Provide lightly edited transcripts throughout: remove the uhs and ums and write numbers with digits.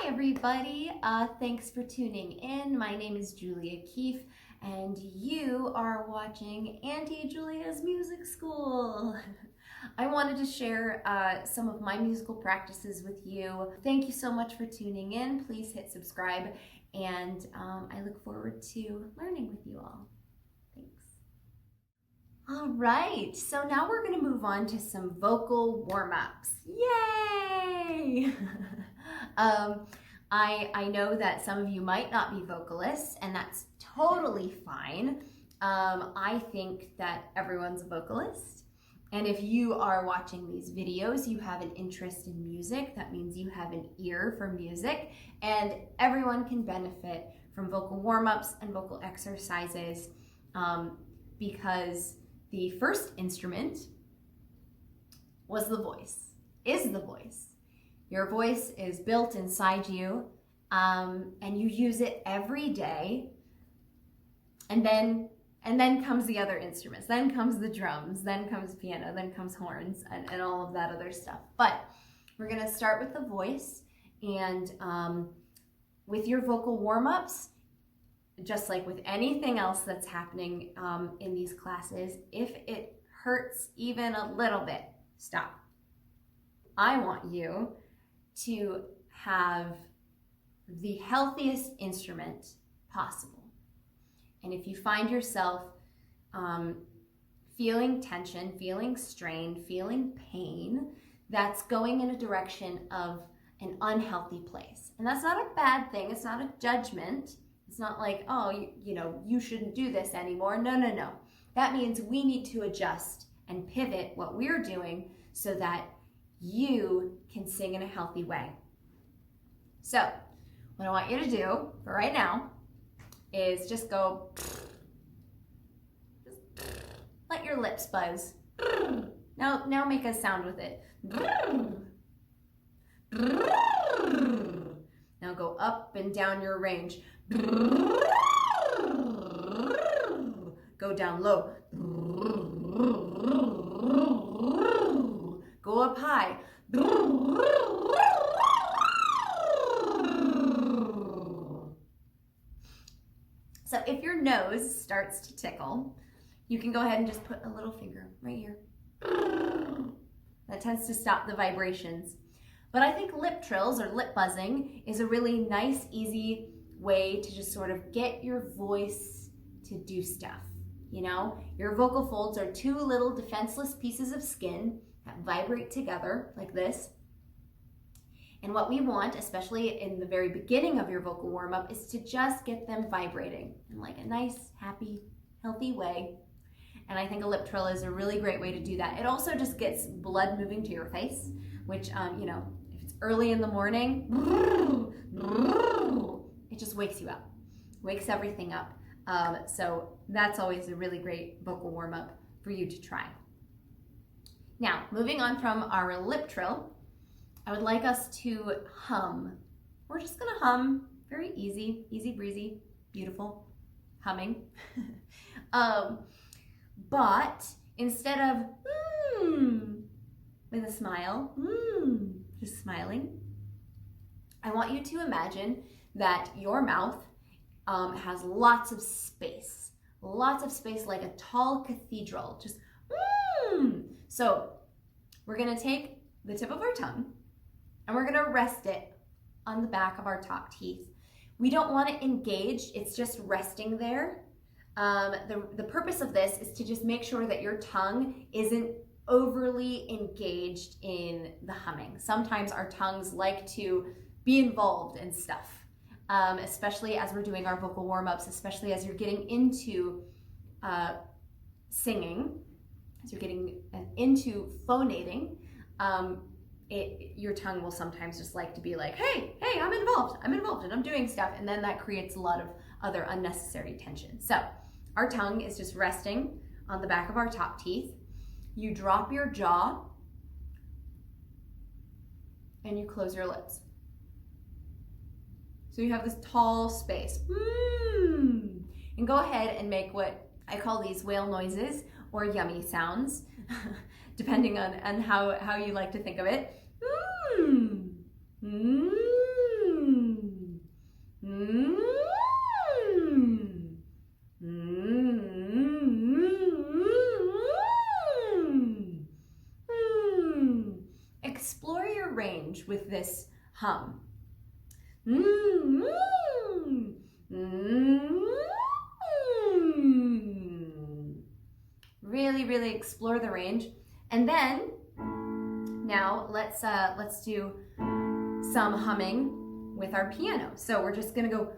Hi everybody, thanks for tuning in. My name is Julia Keefe and you are watching Auntie Julia's Music School. I wanted to share some of my musical practices with you. Thank you so much for tuning in. Please hit subscribe and I look forward to learning with you all. Thanks. All right, so now we're going to move on to some vocal warm-ups. Yay! I know that some of you might not be vocalists, and that's totally fine. I think that everyone's a vocalist. And if you are watching these videos, you have an interest in music. That means you have an ear for music, and everyone can benefit from vocal warm-ups and vocal exercises because the first instrument was the voice, is the voice. Your voice is built inside you, and you use it every day. And then comes the other instruments. Then comes the drums. Then comes piano. Then comes horns and all of that other stuff. But we're gonna start with the voice, and with your vocal warm-ups, just like with anything else that's happening in these classes, if it hurts even a little bit, stop. I want you to have the healthiest instrument possible. And if you find yourself feeling tension, feeling strain, feeling pain, that's going in a direction of an unhealthy place. And that's not a bad thing. It's not a judgment. It's not like, oh, you shouldn't do this anymore. No. That means we need to adjust and pivot what we're doing so that you can sing in a healthy way. So what I want you to do for right now is just go, let your lips buzz. Now make a sound with it. Now go up and down your range. Go down low. Go up high. So if your nose starts to tickle, you can go ahead and just put a little finger right here. That tends to stop the vibrations. But I think lip trills or lip buzzing is a really nice, easy way to just sort of get your voice to do stuff. Your vocal folds are two little defenseless pieces of skin that vibrate together like this. And what we want, especially in the very beginning of your vocal warm-up, is to just get them vibrating in like a nice, happy, healthy way. And I think a lip trill is a really great way to do that. It also just gets blood moving to your face, which, if it's early in the morning, it just wakes you up, wakes everything up. So that's always a really great vocal warm-up for you to try. Now, moving on from our lip trill, I would like us to hum. We're just gonna hum, very easy breezy, beautiful humming. But instead of with a smile, just smiling, I want you to imagine that your mouth has lots of space like a tall cathedral, just So we're gonna take the tip of our tongue and we're gonna rest it on the back of our top teeth. We don't want to engage, it's just resting there. The purpose of this is to just make sure that your tongue isn't overly engaged in the humming. Sometimes our tongues like to be involved in stuff, especially as we're doing our vocal warm-ups, especially as you're getting into singing, as you're getting into phonating. Your tongue will sometimes just like to be like, hey, I'm involved and I'm doing stuff. And then that creates a lot of other unnecessary tension. So our tongue is just resting on the back of our top teeth. You drop your jaw and you close your lips. So you have this tall space. And go ahead and make what I call these whale noises or yummy sounds, depending on how you like to think of it. with this hum. Mm-hmm. Mm-hmm. Really, really explore the range. And then, now let's do some humming with our piano. So we're just gonna go.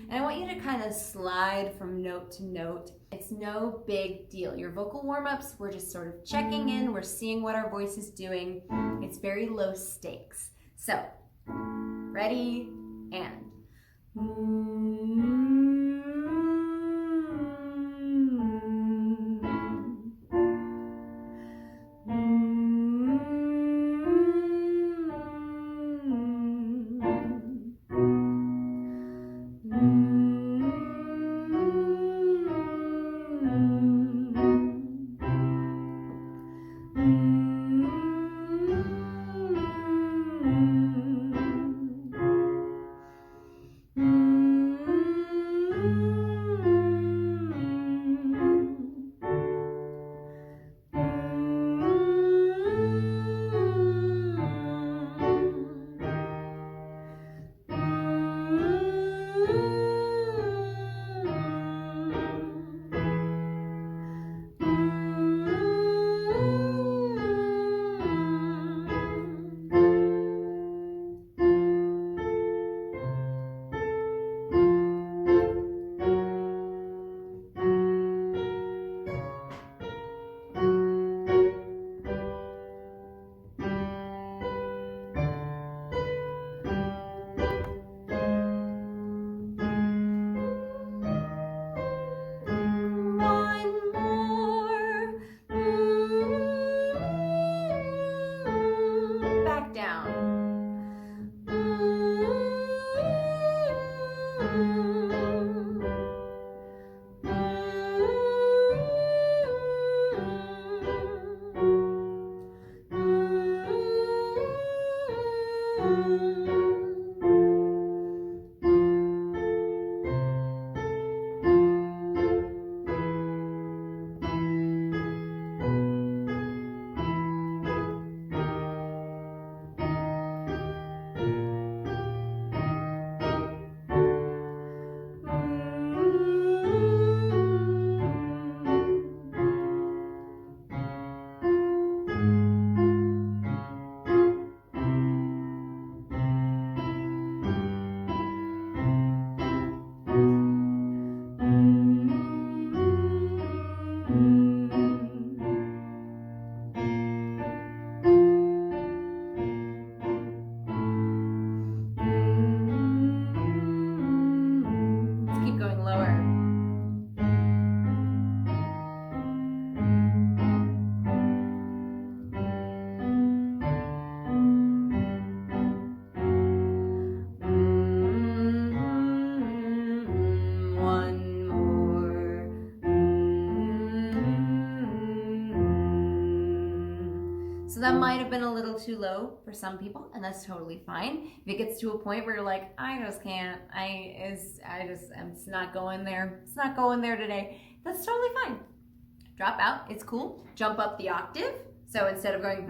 And I want you to kind of slide from note to note. It's no big deal. Your vocal warm-ups, we're just sort of checking in. We're seeing what our voice is doing. It's very low stakes. So, ready, and. So that might have been a little too low for some people, and that's totally fine. If it gets to a point where you're like, I just can't, it's not going there. It's not going there today. That's totally fine. Drop out, it's cool. Jump up the octave. So instead of going,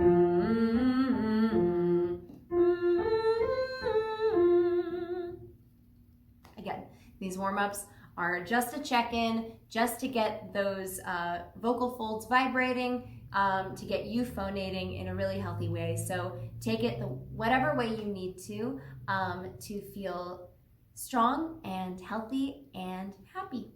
again, these warm-ups are just a check-in, just to get those vocal folds vibrating, to get you phonating in a really healthy way. So take it whatever way you need to feel strong and healthy and happy.